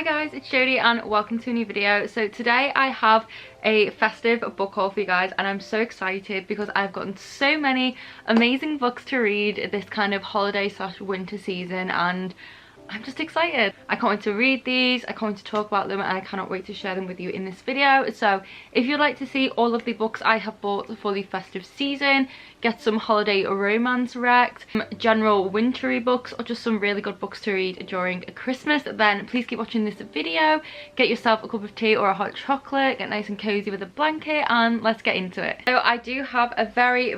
Hi guys, it's Jodie and welcome to a new video. So today I have a festive book haul for you guys and I'm so excited because I've gotten so many amazing books to read this kind of holiday / winter season and I'm just excited. I can't wait to read these, I can't wait to talk about them, and I cannot wait to share them with you in this video. So if you'd like to see all of the books I have bought for the festive season, get some holiday romance wrecked, general wintry books, or just some really good books to read during Christmas, then please keep watching this video. Get yourself a cup of tea or a hot chocolate, get nice and cozy with a blanket, and let's get into it. So I do have a very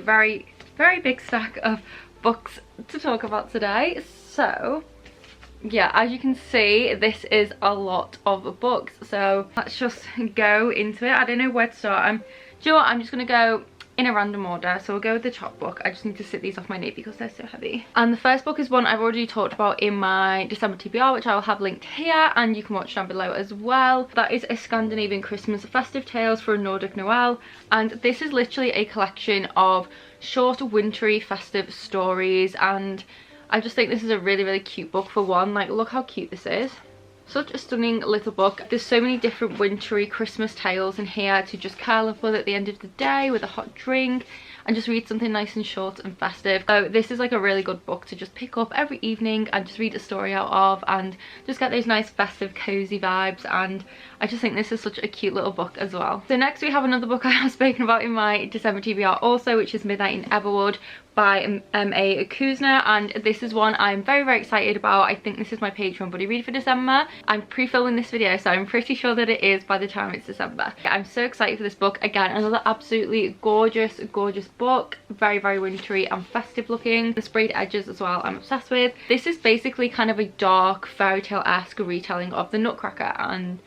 big stack of books to talk about today. So yeah, as you can see, this is a lot of books, so let's just go into it. I don't know where to start. Do you know what? I'm just gonna go in a random order, so we'll go with the top book. I just need to sit these off my knee because they're so heavy. And the first book is one I've already talked about in my December TBR, which I will have linked here and you can watch down below as well. That is A Scandinavian Christmas Festive Tales for a Nordic Noel, and this is literally a collection of short wintry festive stories, and I just think this is a really cute book. For one, like, look how cute this is. Such a stunning little book. There's so many different wintry Christmas tales in here to just curl up with at the end of the day with a hot drink and just read something nice and short and festive. So this is like a really good book to just pick up every evening and just read a story out of and just get those nice festive cozy vibes, and I just think this is such a cute little book as well. So next we have another book I have spoken about in my December TBR also, which is Midnight in Everwood by M.A. Kuzner, and this is one I'm very excited about. I think this is my Patreon buddy read for December. I'm pre-filming this video, so I'm pretty sure that it is by the time it's December. I'm so excited for this book. Again, another absolutely gorgeous book, very wintry and festive looking. The sprayed edges as well I'm obsessed with. This is basically kind of a dark fairy tale-esque retelling of the Nutcracker, and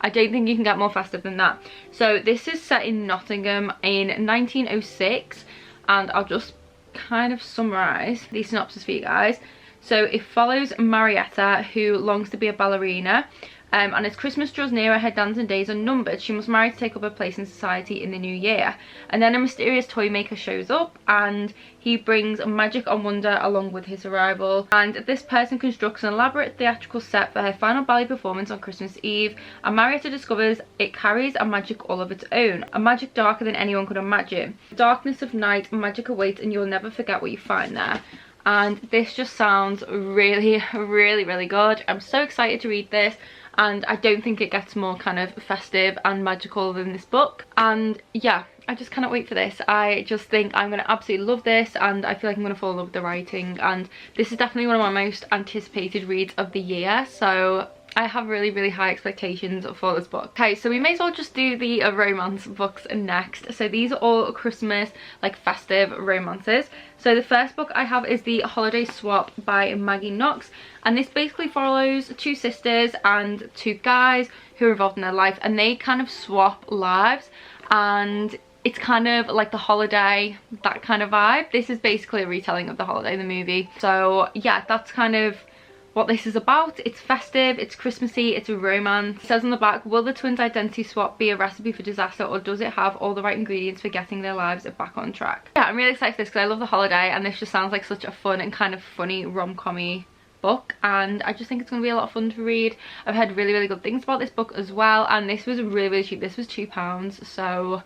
I don't think you can get more festive than that. So this is set in Nottingham in 1906, and I'll just kind of summarize the synopsis for you guys. So it follows Marietta, who longs to be a ballerina, and as Christmas draws nearer, her dancing days are numbered. She must marry to take up her place in society in the new year. And then a mysterious toy maker shows up and he brings magic and wonder along with his arrival. And this person constructs an elaborate theatrical set for her final ballet performance on Christmas Eve. And Marietta discovers it carries a magic all of its own, a magic darker than anyone could imagine. The darkness of night, magic awaits, and you'll never forget what you find there. And this just sounds really good. I'm so excited to read this, and I don't think it gets more kind of festive and magical than this book. And yeah, I just cannot wait for this. I just think I'm going to absolutely love this, and I feel like I'm going to fall in love with the writing, and this is definitely one of my most anticipated reads of the year, so I have really high expectations for this book. Okay, so we may as well just do the romance books next. So these are all Christmas, like, festive romances. So the first book I have is The Holiday Swap by Maggie Knox, and this basically follows two sisters and two guys who are involved in their life, and they kind of swap lives, and it's kind of like The Holiday, that kind of vibe. This is basically a retelling of The Holiday, the movie. So yeah, that's kind of what this is about. It's festive, it's Christmassy, it's a romance. It says on the back, will the twins' identity swap be a recipe for disaster, or does it have all the right ingredients for getting their lives back on track? Yeah, I'm really excited for this because I love The Holiday, and this just sounds like such a fun and kind of funny rom-com-y book, and I just think it's going to be a lot of fun to read. I've heard really good things about this book as well, and this was really cheap. This was £2, so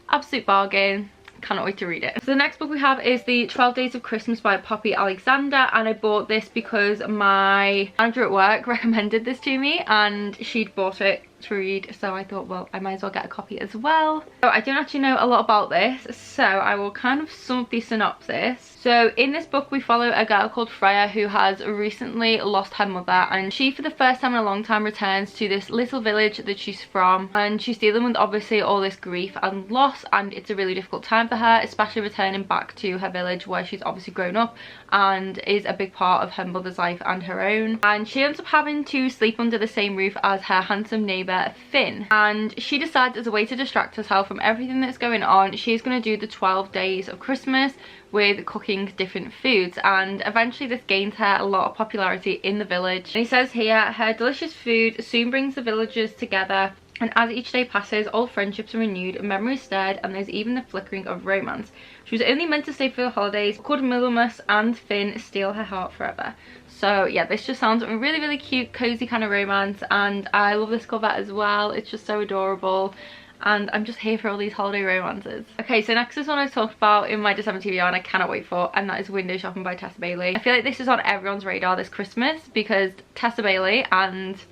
absolute bargain. Cannot wait to read it. So the next book we have is The 12 Days of Christmas by Poppy Alexander, and I bought this because my manager at work recommended this to me and she'd bought it to read, so I thought, well, I might as well get a copy as well. So I don't actually know a lot about this, so I will kind of sum up the synopsis. So in this book we follow a girl called Freya who has recently lost her mother, and she for the first time in a long time returns to this little village that she's from, and she's dealing with obviously all this grief and loss, and it's a really difficult time for her, especially returning back to her village where she's obviously grown up and is a big part of her mother's life and her own. And she ends up having to sleep under the same roof as her handsome neighbour Finn, and she decides as a way to distract herself from everything that's going on, she's going to do the 12 days of Christmas with cooking different foods, and eventually this gains her a lot of popularity in the village. And he says here, her delicious food soon brings the villagers together, and as each day passes, old friendships are renewed, memories stirred, and there's even the flickering of romance. She was only meant to stay for the holidays. Could Middlemas and Finn steal her heart forever? So yeah, this just sounds a really, really cute, cozy kind of romance, and I love this cover as well. It's just so adorable, and I'm just here for all these holiday romances. Okay, so next is one I talked about in my December TBR and I cannot wait for, and that is Window Shopping by Tessa Bailey. I feel like this is on everyone's radar this Christmas because Tessa Bailey, and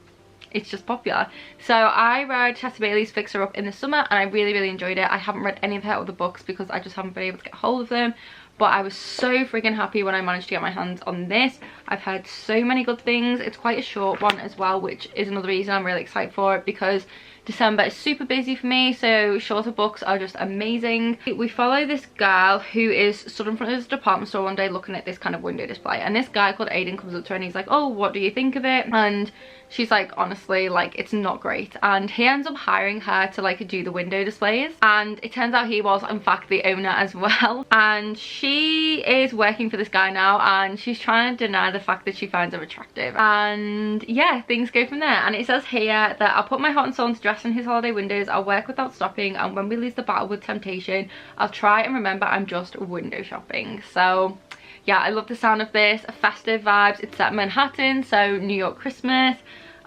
it's just popular. So I read Tessa Bailey's Fixer Up in the summer and I really, really enjoyed it. I haven't read any of her other books because I just haven't been able to get hold of them, but I was so freaking happy when I managed to get my hands on this. I've heard so many good things. It's quite a short one as well, which is another reason I'm really excited for it, because December is super busy for me, so shorter books are just amazing. We follow this girl who is stood in front of this department store one day looking at this kind of window display, and this guy called Aiden comes up to her and he's like, oh, what do you think of it? And she's like, honestly, like, it's not great. And he ends up hiring her to like do the window displays, and it turns out he was in fact the owner as well. And she is working for this guy now, and she's trying to deny the fact that she finds him attractive. And yeah, things go from there. And it says here that I'll put my heart and soul into dress in his holiday windows, I'll work without stopping, and when we lose the battle with temptation, I'll try and remember I'm just window shopping. So yeah, I love the sound of this. Festive vibes. It's set in Manhattan, so New York Christmas.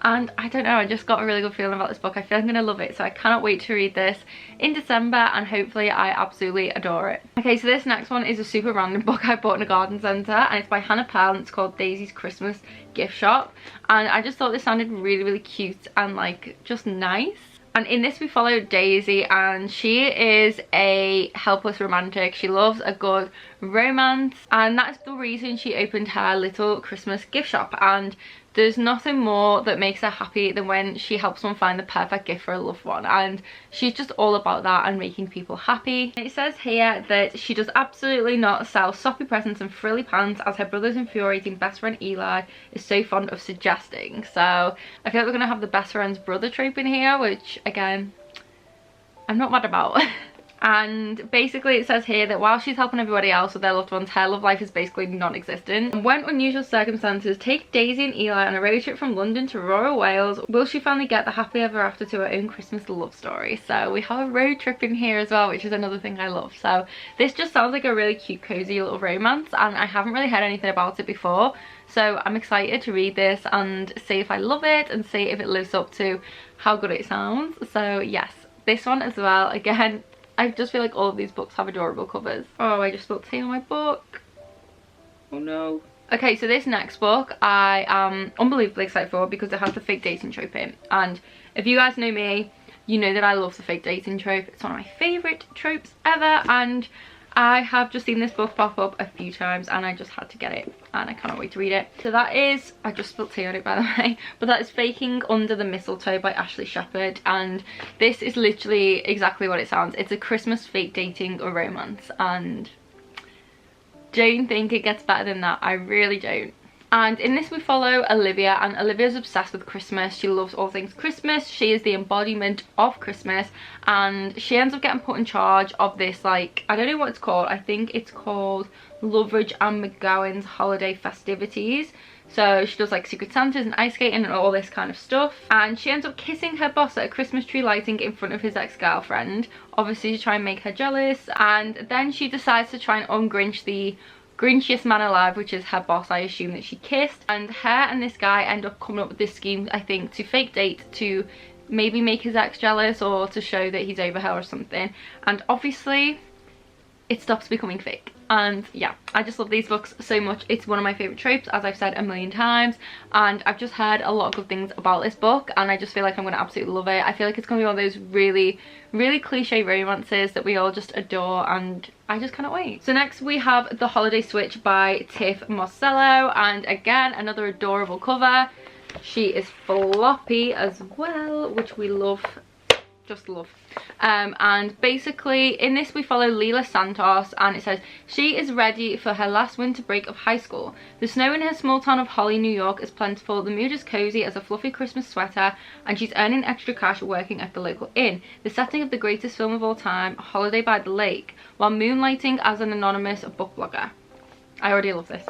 And I don't know, I just got a really good feeling about this book. I feel I'm gonna love it, so I cannot wait to read this in December, and hopefully I absolutely adore it. Okay, so this next one is a super random book I bought in a garden centre, and it's by Hannah Pearl, and it's called Daisy's Christmas Gift Shop. And I just thought this sounded really, really cute and like just nice. And in this we follow Daisy, and she is a helpless romantic. She loves a good romance, and that's the reason she opened her little Christmas gift shop. And there's nothing more that makes her happy than when she helps someone find the perfect gift for a loved one, and she's just all about that and making people happy. It says here that she does absolutely not sell soppy presents and frilly pants, as her brother's infuriating best friend Eli is so fond of suggesting. So I feel like we're gonna have the best friend's brother trope in here, which again, I'm not mad about. And basically it says here that while she's helping everybody else with their loved ones, her love life is basically non-existent. And when unusual circumstances take Daisy and Eli on a road trip from London to rural Wales, will she finally get the happily ever after to her own Christmas love story? So we have a road trip in here as well, which is another thing I love. So this just sounds like a really cute, cozy little romance, and I haven't really heard anything about it before. So I'm excited to read this and see if I love it and see if it lives up to how good it sounds. So yes, this one as well, again, I just feel like all of these books have adorable covers. Oh, I just spilled tea on my book. Oh no. Okay, so this next book I am unbelievably excited for because it has the fake dating trope in. And if you guys know me, you know that I love the fake dating trope. It's one of my favourite tropes ever, and I have just seen this book pop up a few times and I just had to get it, and I cannot wait to read it. So that is, I just spilled tea on it by the way, but that is Faking Under the Mistletoe by Ashley Shepherd, and this is literally exactly what it sounds. It's a Christmas fake dating or romance, and don't think it gets better than that. I really don't. And in this we follow Olivia, and Olivia's obsessed with Christmas. She loves all things Christmas. She is the embodiment of Christmas, and she ends up getting put in charge of this, like, I don't know what it's called. I think it's called Loveridge and McGowan's holiday festivities. So she does like Secret Santas and ice skating and all this kind of stuff. And she ends up kissing her boss at a Christmas tree lighting in front of his ex-girlfriend, obviously to try and make her jealous. And then she decides to try and ungrinch the grinchiest man alive, which is her boss, I assume, that she kissed. And her and this guy end up coming up with this scheme, I think, to fake date, to maybe make his ex jealous or to show that he's over her or something. And obviously it stops becoming fake. And yeah, I just love these books so much. It's one of my favorite tropes, as I've said a million times, and I've just heard a lot of good things about this book, and I just feel like I'm gonna absolutely love it. I feel like it's gonna be one of those really, really cliche romances that we all just adore, and I just cannot wait. So next we have The Holiday Switch by Tiff Marcello, and again, another adorable cover. She is floppy as well, which we love, just love. And basically in this we follow Leela Santos, and it says she is ready for her last winter break of high school. The snow in her small town of Holly, New York is plentiful, the mood is cozy as a fluffy Christmas sweater, and she's earning extra cash working at the local inn. The setting of the greatest film of all time, Holiday by the Lake, while moonlighting as an anonymous book blogger. I already love this.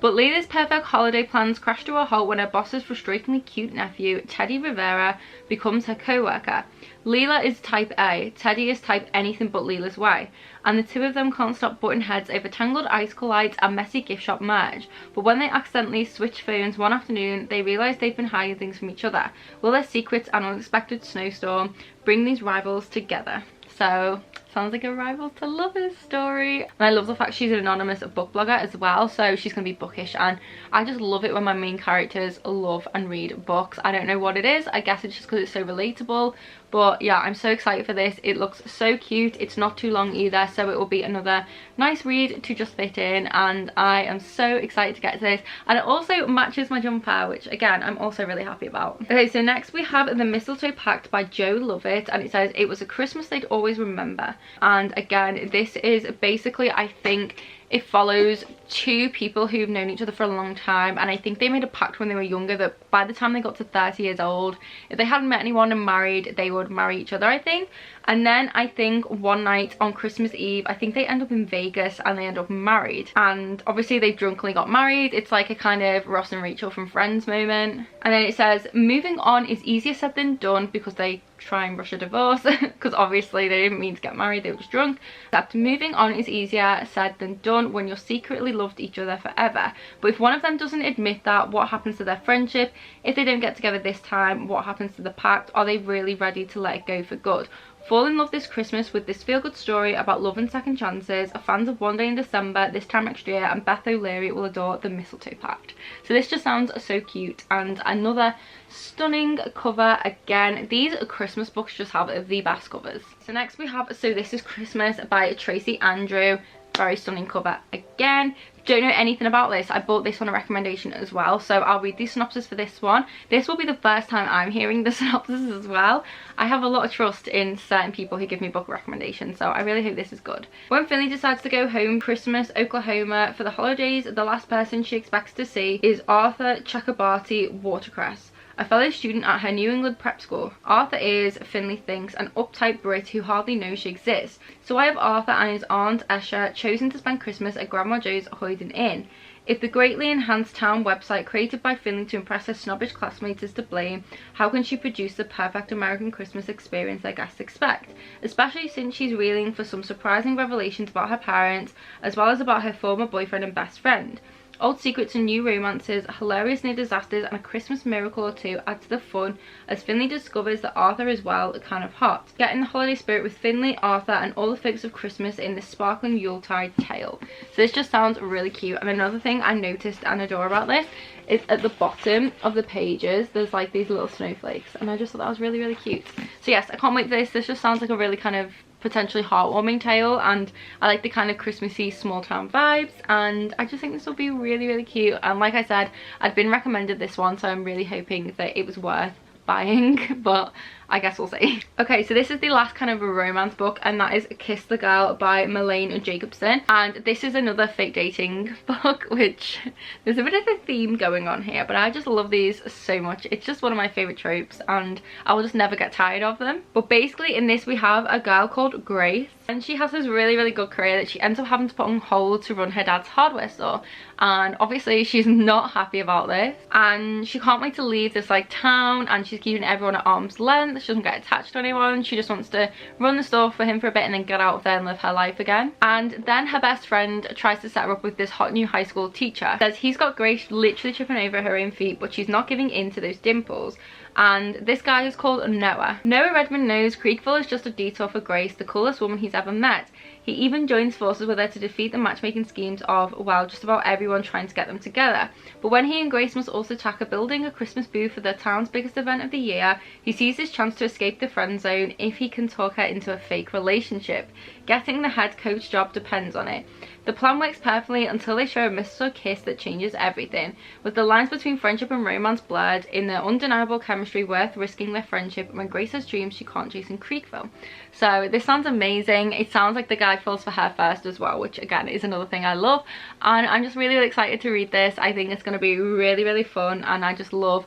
But Leela's perfect holiday plans crash to a halt when her boss's frustratingly cute nephew, Teddy Rivera, becomes her co-worker. Leela is type A, Teddy is type anything but Leela's way, and the two of them can't stop butting heads over tangled icicle lights and messy gift shop merge. But when they accidentally switch phones one afternoon, they realise they've been hiding things from each other. Will their secrets and unexpected snowstorm bring these rivals together? So, sounds like a rivals to lovers story. And I love the fact she's an anonymous book blogger as well, so she's gonna be bookish, and I just love it when my main characters love and read books. I don't know what it is, I guess it's just because it's so relatable, but yeah, I'm so excited for this. It looks so cute. It's not too long either, so it will be another nice read to just fit in, and I am so excited to get to this. And it also matches my jumper, which again I'm also really happy about. Okay, so next we have The Mistletoe Pact by Joe Lovett, and it says, it was a Christmas they'd always remember. And again, this is basically, I think it follows two people who've known each other for a long time, and I think they made a pact when they were younger that by the time they got to 30 years old, if they hadn't met anyone and married, they would marry each other, I think. And then I think one night on Christmas Eve, I think they end up in Vegas and they end up married, and obviously they drunkenly got married. It's like a kind of Ross and Rachel from Friends moment. And then it says, moving on is easier said than done, because they try and rush a divorce because obviously they didn't mean to get married, they were just drunk. Except moving on is easier said than done when you're secretly loved each other forever. But if one of them doesn't admit that, what happens to their friendship? If they don't get together this time, what happens to the pact? Are they really ready to let it go for good? Fall in love this Christmas with this feel-good story about love and second chances. Fans of One Day in December this time next year, and Beth O'Leary will adore The Mistletoe Pact. So this just sounds so cute, and another stunning cover. Again, these Christmas books just have the best covers. So next we have So This Is Christmas by Tracy Andrew. Very stunning cover again. Don't know anything about this. I bought this on a recommendation as well, so I'll read the synopsis for this one. This will be the first time I'm hearing the synopsis as well. I have a lot of trust in certain people who give me book recommendations, so I really hope this is good. When Finley decides to go home Christmas, Oklahoma for the holidays, the last person she expects to see is Arthur Chakrabarty Watercress, a fellow student at her New England prep school. Arthur is, Finley thinks, an uptight Brit who hardly knows she exists. So why have Arthur and his aunt Esha chosen to spend Christmas at Grandma Joe's Hoyden Inn? If the greatly enhanced town website created by Finley to impress her snobbish classmates is to blame, how can she produce the perfect American Christmas experience their guests expect? Especially since she's reeling for some surprising revelations about her parents, as well as about her former boyfriend and best friend. Old secrets and new romances, hilarious near disasters, and a Christmas miracle or two add to the fun as Finley discovers that Arthur is, well, kind of hot. Get in the holiday spirit with Finley, Arthur, and all the folks of Christmas in this sparkling Yuletide tale. So this just sounds really cute. And another thing I noticed and adore about this is at the bottom of the pages there's like these little snowflakes, and I just thought that was really, really cute. So yes, I can't wait for this. This just sounds like a really kind of potentially heartwarming tale, and I like the kind of Christmassy small town vibes, and I just think this will be really, really cute. And like I said, I'd been recommended this one, so I'm really hoping that it was worth buying, but I guess we'll see. Okay, so this is the last kind of a romance book, and that is Kiss the Girl by Melanie Jacobson. And this is another fake dating book, which there's a bit of a theme going on here, but I just love these so much. It's just one of my favorite tropes, and I will just never get tired of them. But basically in this we have a girl called Grace, and she has this really, really good career that she ends up having to put on hold to run her dad's hardware store. And obviously she's not happy about this, and she can't wait to leave this like town, and she's keeping everyone at arm's length. She doesn't get attached to anyone. She just wants to run the store for him for a bit and then get out of there and live her life again. And then her best friend tries to set her up with this hot new high school teacher. Says he's got Grace literally tripping over her own feet, but she's not giving in to those dimples. And this guy is called Noah. Noah Redmond knows Creekville is just a detour for Grace, the coolest woman he's ever met. He even joins forces with her to defeat the matchmaking schemes of, well, just about everyone trying to get them together. But when he and Grace must also tackle building a Christmas booth for the town's biggest event of the year, he sees his chance to escape the friend zone if he can talk her into a fake relationship. Getting the head coach job depends on it. The plan works perfectly until they show a mistletoe kiss that changes everything, with the lines between friendship and romance blurred in their undeniable chemistry worth risking their friendship when Grace has dreams she can't chase in Creekville. So this sounds amazing. It sounds like the guy falls for her first as well, which again is another thing I love, and I'm just really, really excited to read this. I think it's going to be really, really fun, and I just love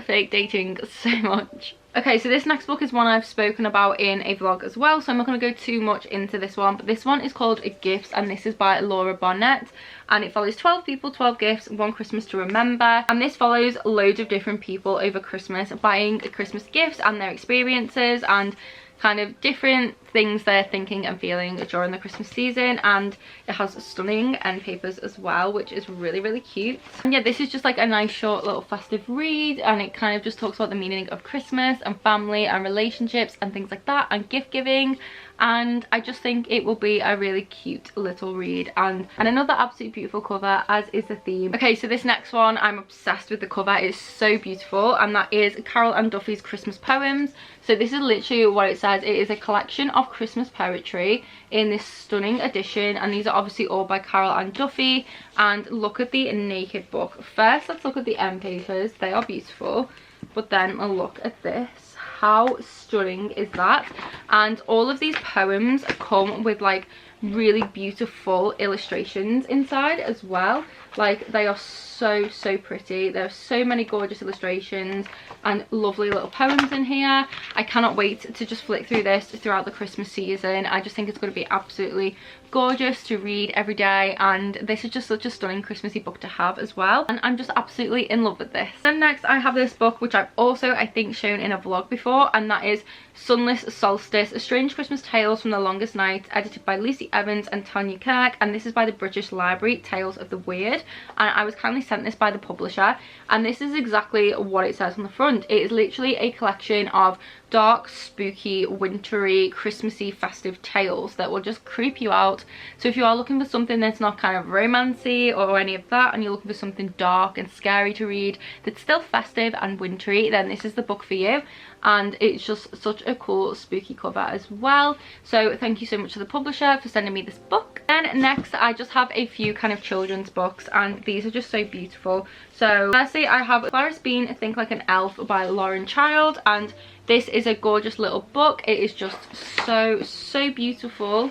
fake dating so much. Okay, so this next book is one I've spoken about in a vlog as well, so I'm not going to go too much into this one, but this one is called Gifts, and this is by Laura Barnett, and it follows 12 people, 12 gifts, one Christmas to remember. And this follows loads of different people over Christmas buying Christmas gifts and their experiences and kind of different things they're thinking and feeling during the Christmas season. And it has stunning end papers as well, which is really, really cute. And yeah, this is just like a nice short little festive read, and it kind of just talks about the meaning of Christmas and family and relationships and things like that, and gift giving. And I just think it will be a really cute little read, and another absolutely beautiful cover, as is the theme. Okay, so this next one, I'm obsessed with the cover. It's so beautiful, and that is Carol and Duffy's Christmas Poems. So this is literally what it says. It is a collection of Christmas poetry in this stunning edition, and these are obviously all by Carol and Duffy. And look at the naked book. First, let's look at the end papers. They are beautiful, but then a look at this. How stunning is that? And all of these poems come with like really beautiful illustrations inside as well. Like, they are so pretty. There are so many gorgeous illustrations and lovely little poems in here. I cannot wait to just flick through this throughout the Christmas season. I just think it's going to be absolutely gorgeous to read every day, and this is just such a stunning Christmassy book to have as well, and I'm just absolutely in love with this. Then next I have this book, which I've also I think shown in a vlog before, and that is Sunless Solstice, A Strange Christmas Tales from the Longest Night, edited by Lucy Evans and Tanya Kirk, and this is by the British Library, Tales of the Weird. And I was kindly sent this by the publisher, and this is exactly what it says on the front. It is literally a collection of dark, spooky, wintry, Christmassy, festive tales that will just creep you out. So if you are looking for something that's not kind of romancy or any of that, and you're looking for something dark and scary to read that's still festive and wintry, then this is the book for you. And it's just such a cool spooky cover as well. So thank you so much to the publisher for sending me this book. Then next I just have a few kind of children's books, and these are just so beautiful. So firstly I have Clara's Bean, Think Like an Elf by Lauren Child, and this is a gorgeous little book. It is just so beautiful.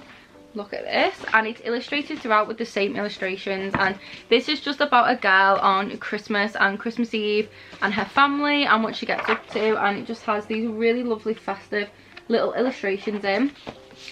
Look at this, and it's illustrated throughout with the same illustrations, and this is just about a girl on Christmas and Christmas Eve and her family and what she gets up to, and it just has these really lovely festive little illustrations in.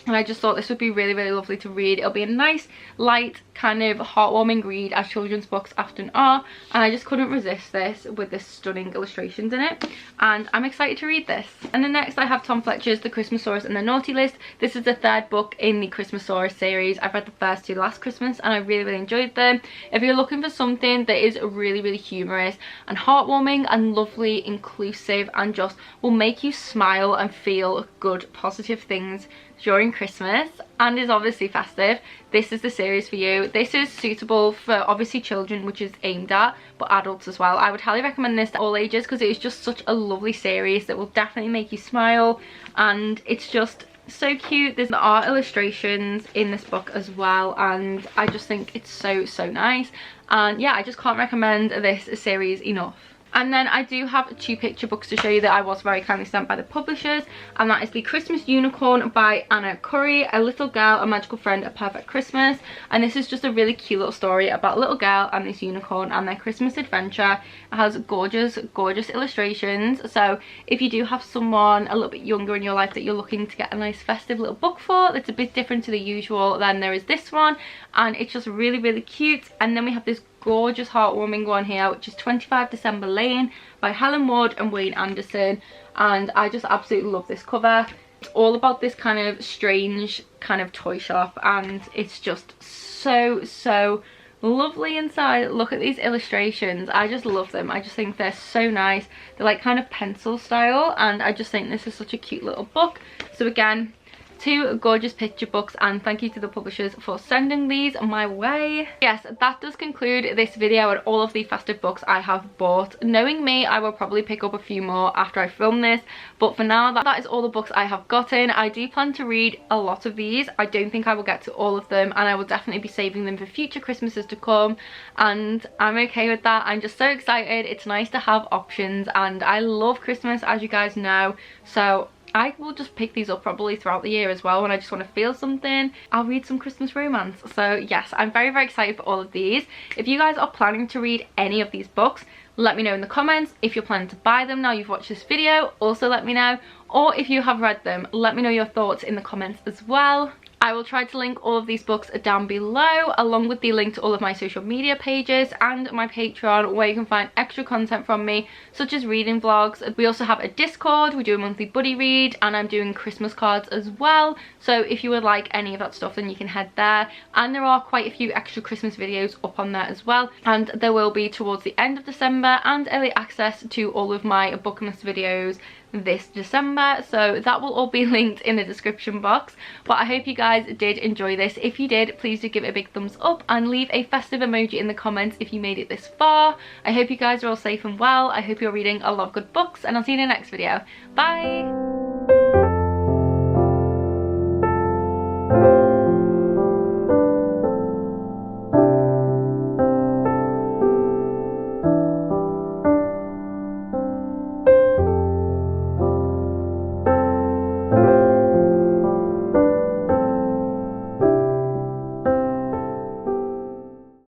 And I just thought this would be really, really lovely to read. It'll be a nice, light, kind of heartwarming read, as children's books often are. And I just couldn't resist this with the stunning illustrations in it. And I'm excited to read this. And then next I have Tom Fletcher's The Christmasaurus and the Naughty List. This is the third book in the Christmasaurus series. I've read the first two last Christmas, and I really, really enjoyed them. If you're looking for something that is really, really humorous and heartwarming and lovely, inclusive, and just will make you smile and feel good, positive things during Christmas and is obviously festive, this is the series for you. This is suitable for obviously children, which is aimed at, but adults as well. I would highly recommend this to all ages because it is just such a lovely series that will definitely make you smile, and it's just so cute. There are illustrations in this book as well, and I just think it's so nice. And yeah, I just can't recommend this series enough. And then I do have two picture books to show you that I was very kindly sent by the publishers, and that is The Christmas Unicorn by Anna Curry, A Little Girl, A Magical Friend, A Perfect Christmas. And this is just a really cute little story about a little girl and this unicorn and their Christmas adventure. It has gorgeous illustrations, so if you do have someone a little bit younger in your life that you're looking to get a nice festive little book for that's a bit different to the usual, then there is this one, and it's just really cute. And then we have this gorgeous heartwarming one here, which is 25 December Lane by Helen Wood and Wayne Anderson, and I just absolutely love this cover. It's all about this kind of strange kind of toy shop, and it's just so lovely inside. Look at these illustrations. I just love them. I just think they're so nice. They're like kind of pencil style, and I just think this is such a cute little book. So again, two gorgeous picture books, and thank you to the publishers for sending these my way. Yes, that does conclude this video and all of the festive books I have bought. Knowing me, I will probably pick up a few more after I film this, but for now that is all the books I have gotten. I do plan to read a lot of these. I don't think I will get to all of them, and I will definitely be saving them for future Christmases to come, and I'm okay with that. I'm just so excited. It's nice to have options, and I love Christmas, as you guys know, so I will just pick these up probably throughout the year as well. When I just want to feel something, I'll read some Christmas romance. So yes, I'm very excited for all of these. If you guys are planning to read any of these books, Let me know in the comments. If you're planning to buy them now you've watched this video, also let me know. Or if you have read them, let me know your thoughts in the comments as well. I will try to link all of these books down below, along with the link to all of my social media pages and my Patreon, where you can find extra content from me, such as reading vlogs. We also have a Discord, we do a monthly buddy read, and I'm doing Christmas cards as well. So if you would like any of that stuff, then you can head there. And there are quite a few extra Christmas videos up on there as well. And there will be towards the end of December, and early access to all of my bookmas videos this December, so that will all be linked in the description box. But I hope you guys did enjoy this. If you did, please do give it a big thumbs up and leave a festive emoji in the comments if you made it this far. I hope you guys are all safe and well. I hope you're reading a lot of good books, and I'll see you in the next video. Bye.